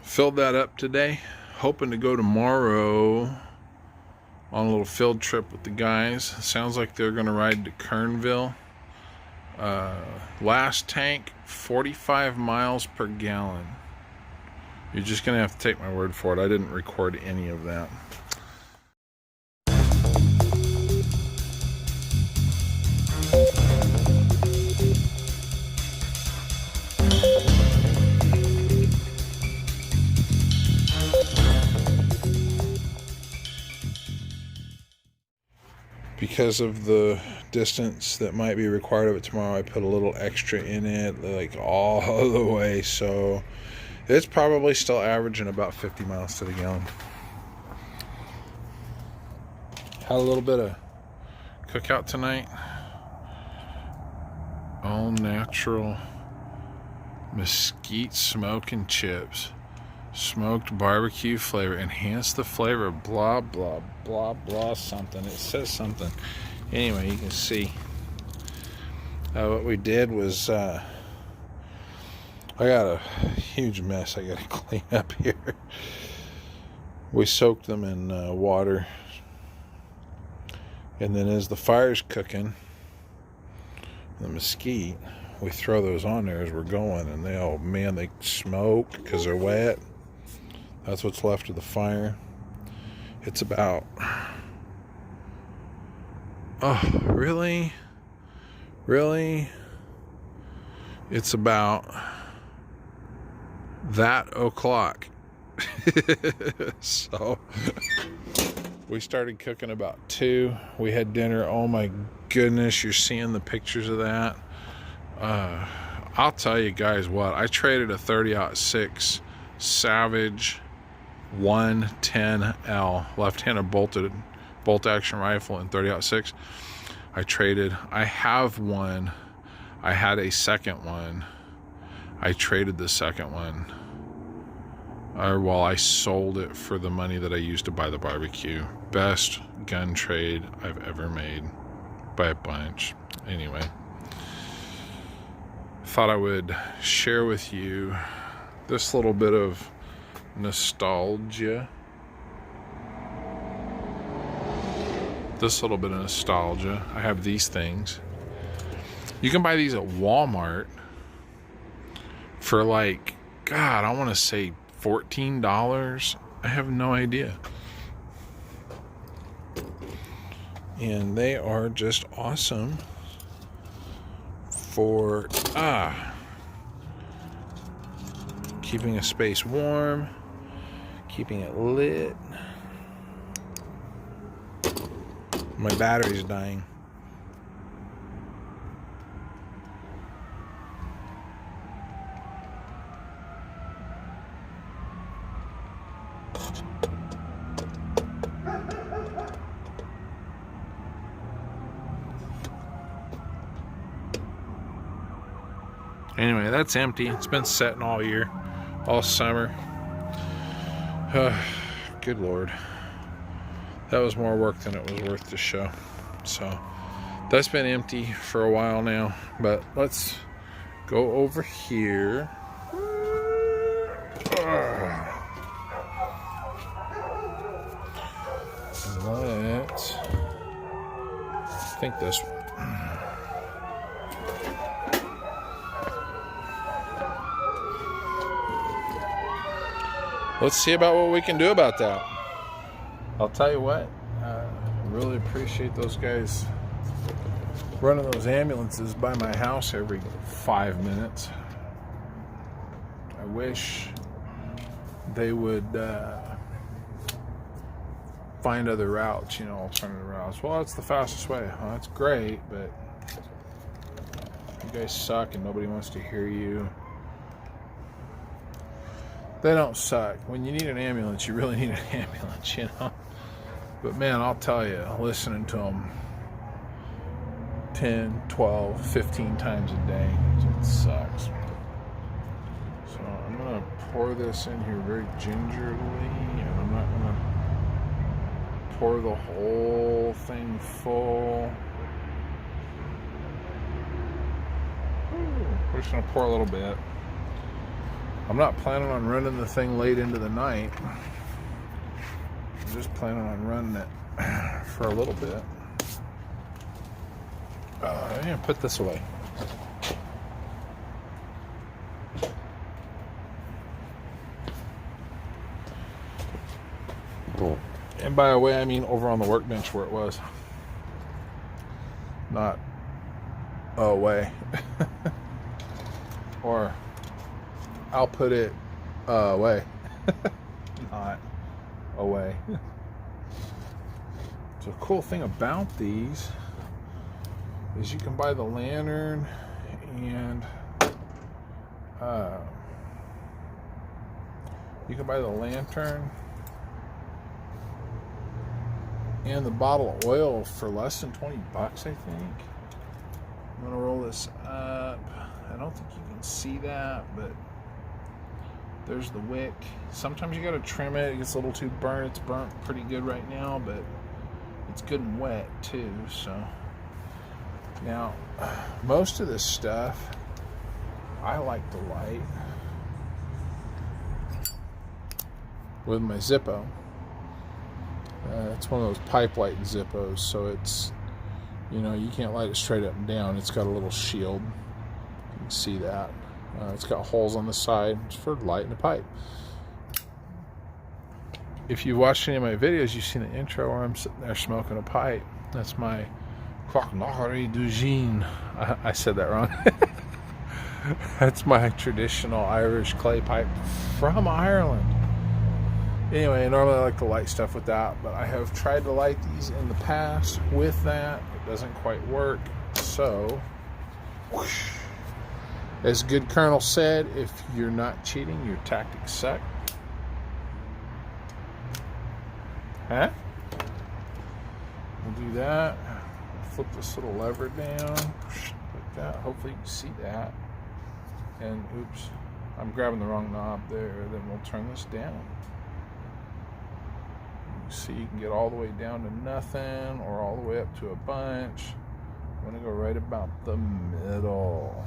Filled that up today. Hoping to go tomorrow on a little field trip with the guys. Sounds like they're going to ride to Kernville. Last tank, 45 miles per gallon. You're just going to have to take my word for it. I didn't record any of that. Because of the distance that might be required of it tomorrow, I put a little extra in it, like all the way, so it's probably still averaging about 50 miles to the gallon. Had a little bit of cookout tonight. All natural mesquite smoke and chips. Smoked barbecue flavor. Enhance the flavor. Blah, blah, blah, blah, something. It says something. Anyway, you can see. What we did was, I got a huge mess I got to clean up here. We soaked them in water. And then as the fire's cooking, the mesquite, we throw those on there as we're going. And they smoke because they're wet. That's what's left of the fire. It's about... Oh, really? Really? It's about that o'clock. So, we started cooking about 2. We had dinner. Oh my goodness, you're seeing the pictures of that. I'll tell you guys what. I traded a 30-06 Savage 110L left-handed bolt action rifle in 30-06. I have one. I had a second one. I traded the second one. I sold it for the money that I used to buy the barbecue. Best gun trade I've ever made by a bunch. Anyway, thought I would share with you this little bit of nostalgia. I have these things. You can buy these at Walmart for like, God, I want to say $14. I have no idea. And they are just awesome for keeping a space warm, keeping it lit. My battery's dying. Anyway, that's empty. It's been setting all year, all summer. Good Lord. That was more work than it was worth to show. So, that's been empty for a while now. But let's go over here. I think this one. Let's see about what we can do about that. I'll tell you what, I really appreciate those guys running those ambulances by my house every 5 minutes. I wish they would find other routes, alternative routes. Well, that's the fastest way. Well, that's great, but you guys suck and nobody wants to hear you. They don't suck. When you need an ambulance, you really need an ambulance, But man, I'll tell you, listening to them 10, 12, 15 times a day, it sucks. So I'm going to pour this in here very gingerly, and I'm not going to pour the whole thing full. We're just gonna pour a little bit. I'm not planning on running the thing late into the night. I'm just planning on running it for a little bit. I'm gonna put this away. And by the way, I mean over on the workbench where it was. Not away. Or I'll put it away. Not away. So the cool thing about these is you can buy the lantern and and the bottle of oil for less than 20 bucks, I think. I'm gonna roll this up. I don't think you can see that, but there's the wick. Sometimes you gotta trim it. It gets a little too burnt. It's burnt pretty good right now, but it's good and wet too. So now, most of this stuff I like to light with my Zippo. It's one of those pipe light Zippos, so it's, you know, you can't light it straight up and down. It's got a little shield. You can see that. It's got holes on the side for lighting the pipe. If you've watched any of my videos, you've seen the intro where I'm sitting there smoking a pipe. That's my Croque-Morte d'Ugine. I said that wrong. That's my traditional Irish clay pipe from Ireland. Anyway, normally I like to light stuff with that, but I have tried to light these in the past with that. It doesn't quite work. So, whoosh. As Good Colonel said, if you're not cheating, your tactics suck. Huh? We'll do that. Flip this little lever down like that. Hopefully you can see that. And oops, I'm grabbing the wrong knob there. Then we'll turn this down. So you can get all the way down to nothing or all the way up to a bunch. I'm going to go right about the middle.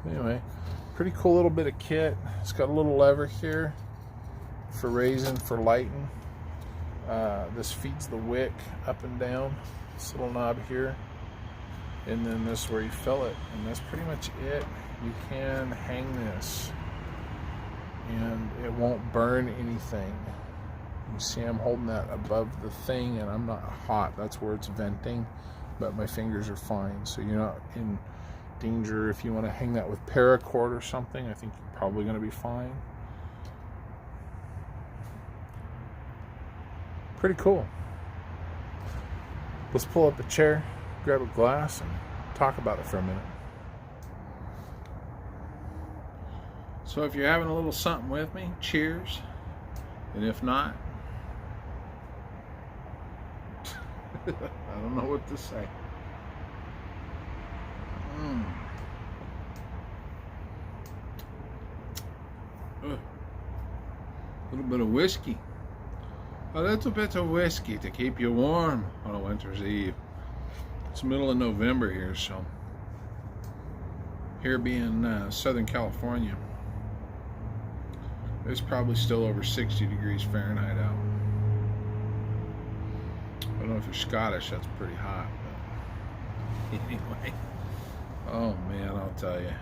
Anyway, pretty cool little bit of kit. It's got a little lever here for raising, for lighting. This feeds the wick up and down. This little knob here. And then this is where you fill it. And that's pretty much it. You can hang this and it won't burn anything. You see I'm holding that above the thing and I'm not hot. That's where it's venting, but my fingers are fine. So you're not in danger. If you want to hang that with paracord or something, I think you're probably going to be fine. Pretty cool. Let's pull up a chair, grab a glass, and talk about it for a minute. So if you're having a little something with me, cheers. And if not, I don't know what to say. A little bit of whiskey. A little bit of whiskey to keep you warm on a winter's eve. It's the middle of November here, so here being Southern California, it's probably still over 60 degrees Fahrenheit out. I don't know if you're Scottish, that's pretty hot, but anyway. Oh man, I'll tell you.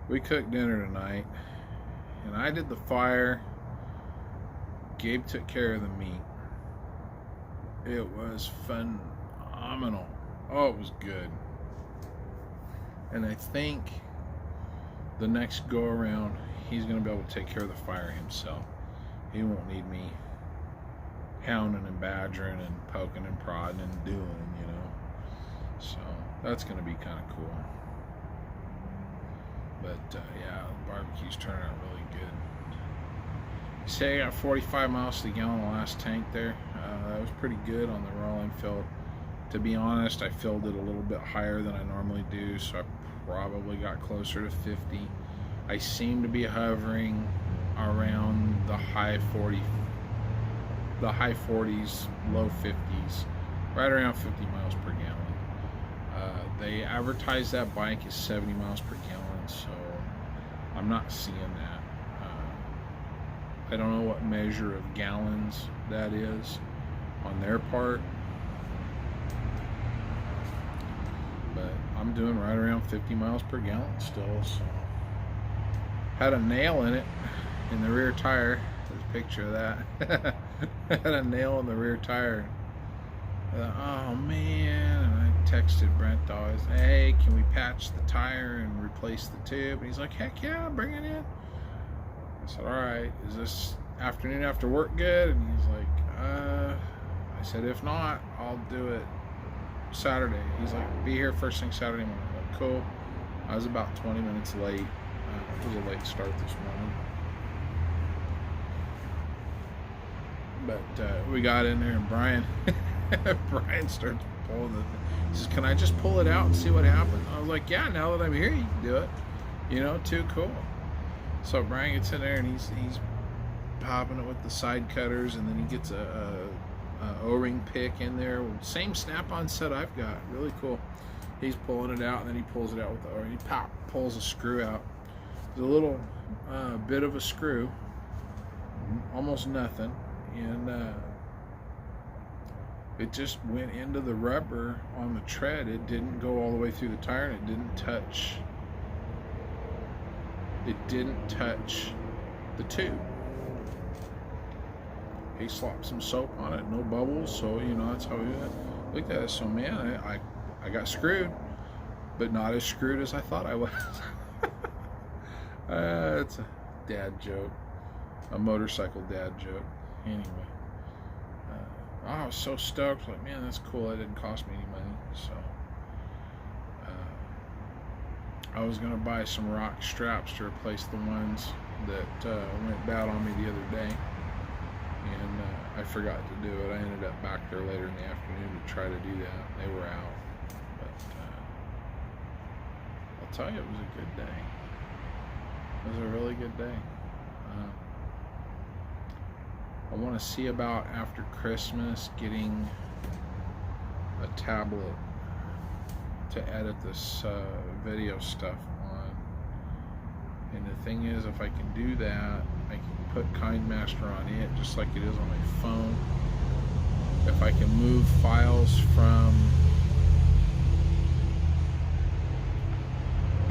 We cooked dinner tonight, and I did the fire. Gabe took care of the meat. It was phenomenal. Oh, it was good. And I think the next go around, he's going to be able to take care of the fire himself. He won't need me hounding and badgering and poking and prodding and doing, you know. So that's going to be kind of cool. But yeah, the barbecue's turning out really good. You say I got 45 miles to the gallon the last tank there. That was pretty good on the rolling fill. To be honest, I filled it a little bit higher than I normally do, so I probably got closer to 50. I seem to be hovering around the high 40s, low 50s, right around 50 miles per gallon. they advertise that bike is 70 miles per gallon, so I'm not seeing that. I don't know what measure of gallons that is on their part, but I'm doing right around 50 miles per gallon still. So had a nail in it in the rear tire. There's a picture of that. Had a nail in the rear tire. Oh man, and I texted Brent always, hey, can we patch the tire and replace the tube? And he's like, heck yeah, bring it in. I said, all right, is this afternoon after work good? And he's like, I said, if not, I'll do it Saturday. He's like, be here first thing Saturday morning. I'm like, cool. I was about 20 minutes late. It was a late start this morning. But we got in there, and Brian starts pulling the thing. He says, can I just pull it out and see what happens? I was like, yeah, now that I'm here, you can do it. You know, too cool. So Brian gets in there, and he's popping it with the side cutters, and then he gets a O-ring pick in there. Same snap-on set I've got. Really cool. He's pulling it out, and then he pulls it out with the O-ring. He pulls a screw out. There's a little bit of a screw, almost nothing, and it just went into the rubber on the tread. It didn't go all the way through the tire, and it didn't touch the tube. He slopped some soap on it, no bubbles, so you know that's how we looked at it. So man, I got screwed, but not as screwed as I thought I was. It's a dad joke, a motorcycle dad joke. Anyway, I was so stoked. Like, man, that's cool. It didn't cost me any money. So I was gonna buy some rock straps to replace the ones that went bad on me the other day, and I forgot to do it. I ended up back there later in the afternoon to try to do that. They were out, but I'll tell you, it was a good day. It was a really good day. I want to see about after Christmas getting a tablet to edit this video stuff on. And the thing is, if I can do that, I can put KindMaster on it just like it is on my phone. If I can move files from,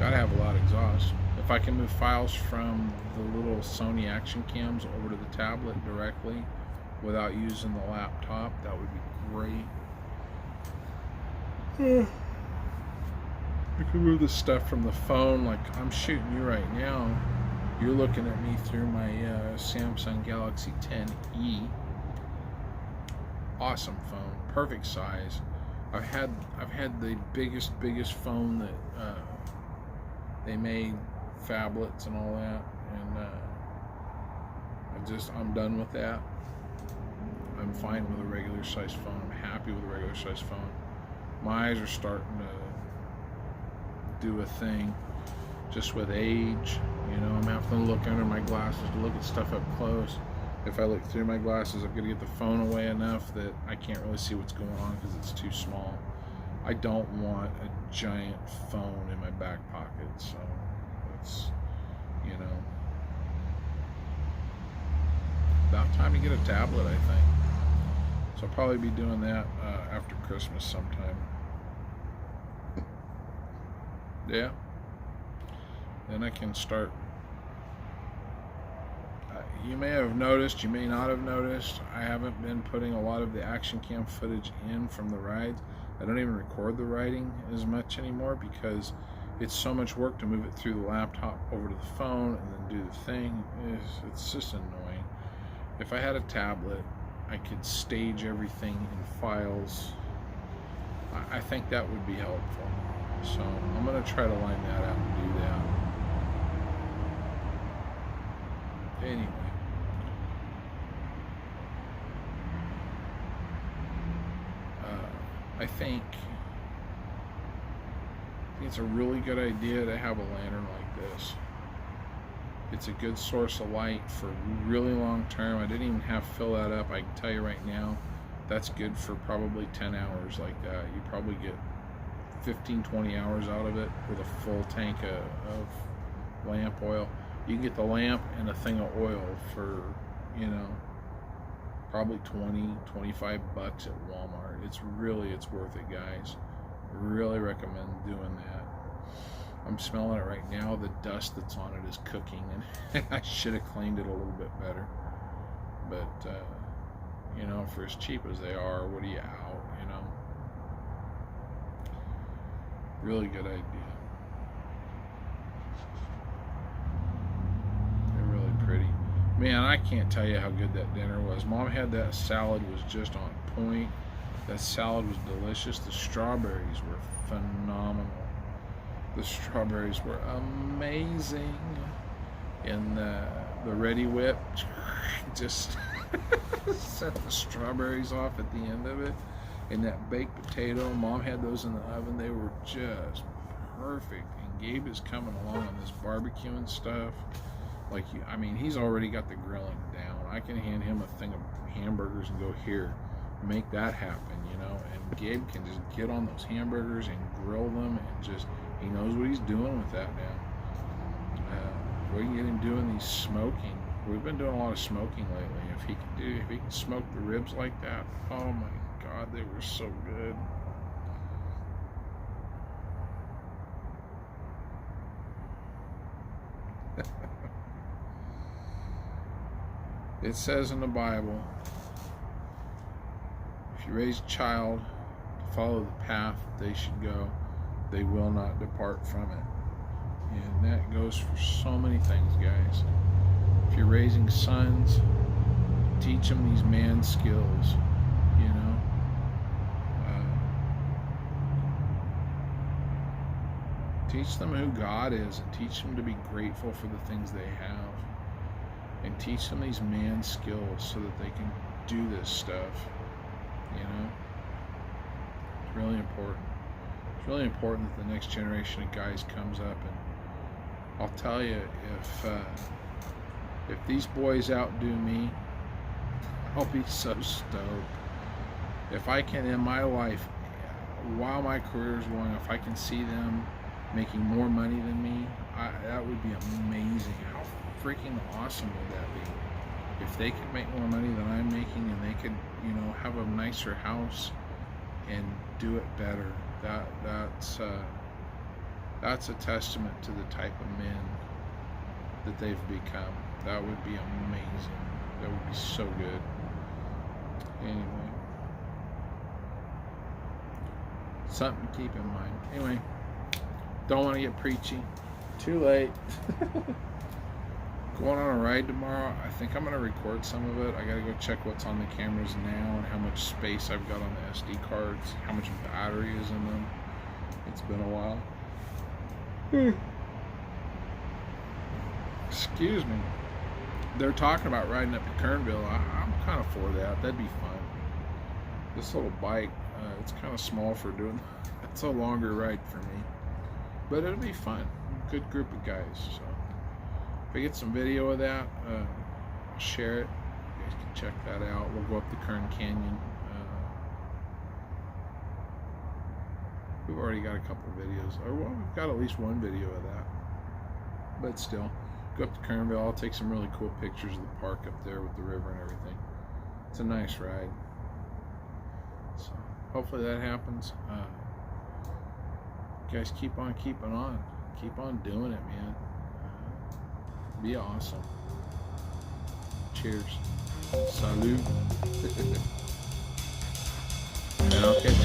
gotta have a lot of exhaust. If I can move files from the little Sony action cams over to the tablet directly without using the laptop, that would be great. I can move the stuff from the phone, like I'm shooting you right now. You're looking at me through my Samsung Galaxy 10e. Awesome phone, perfect size. I've had the biggest phone that they made, phablets and all that, and I'm done with that. I'm fine with a regular size phone. I'm happy with a regular size phone. My eyes are starting to do a thing just with age. You know, I'm having to look under my glasses to look at stuff up close. If I look through my glasses, I'm going to get the phone away enough that I can't really see what's going on because it's too small. I don't want a giant phone in my back pocket, so it's, you know, about time to get a tablet, I think. So I'll probably be doing that after Christmas sometime. Yeah. Then I can start. You may have noticed, you may not have noticed, I haven't been putting a lot of the action cam footage in from the rides. I don't even record the riding as much anymore because it's so much work to move it through the laptop over to the phone and then do the thing. It's just annoying. If I had a tablet, I could stage everything in files. I think that would be helpful. So I'm going to try to line that out and do that. Anyway. I think it's a really good idea to have a lantern like this. It's a good source of light for really long term. I didn't even have to fill that up. I can tell you right now, that's good for probably 10 hours like that. You probably get 15-20 hours out of it with a full tank of lamp oil. You can get the lamp and a thing of oil for, you know, probably 20-25 bucks at Walmart. It's worth it, guys. Really recommend doing that. I'm smelling it right now. The dust that's on it is cooking, and I should have cleaned it a little bit better. But you know, for as cheap as they are, what are you out, you know? Really good idea. They're really pretty. Man, I can't tell you how good that dinner was. Mom had that salad, was just on point. That salad was delicious. The strawberries were phenomenal. The strawberries were amazing. And the Ready Whip just set the strawberries off at the end of it. And that baked potato, Mom had those in the oven. They were just perfect. And Gabe is coming along on this barbecue and stuff. Like, I mean, he's already got the grilling down. I can hand him a thing of hamburgers and go, here, make that happen, you know. And Gabe can just get on those hamburgers and grill them, and just, he knows what he's doing with that now. We can get him doing these smoking. We've been doing a lot of smoking lately. If he can smoke the ribs like that, oh my God, they were so good. It says in the Bible, if you raise a child to follow the path they should go, they will not depart from it. And that goes for so many things, guys. If you're raising sons, teach them these man skills, you know. Teach them who God is, and teach them to be grateful for the things they have. And teach them these man skills so that they can do this stuff, you know. It's really important. It's really important that the next generation of guys comes up, and I'll tell you, if these boys outdo me, I'll be so stoked. If I can, in my life, while my career is going, if I can see them making more money than me, that would be amazing. How freaking awesome would that be? If they could make more money than I'm making, and they could, you know, have a nicer house and do it better, that's a testament to the type of men that they've become. That would be amazing. That would be so good. Anyway, something to keep in mind. Anyway, don't want to get preachy. Too late. Going on a ride tomorrow. I think I'm going to record some of it. I got to go check what's on the cameras now and how much space I've got on the SD cards, how much battery is in them. It's been a while. Excuse me. They're talking about riding up to Kernville. I'm kind of for that. That'd be fun. This little bike, it's kind of small for doing. It's a longer ride for me, but it'll be fun. Good group of guys. So if I get some video of that, I'll share it. You guys can check that out. We'll go up the Kern Canyon. We've already got a couple of videos, or well, we've got at least one video of that. But still, go up to Kernville. I'll take some really cool pictures of the park up there with the river and everything. It's a nice ride. So hopefully that happens. You guys keep on keeping on. Keep on doing it, man. Be awesome. Cheers. Salud. And I'll catch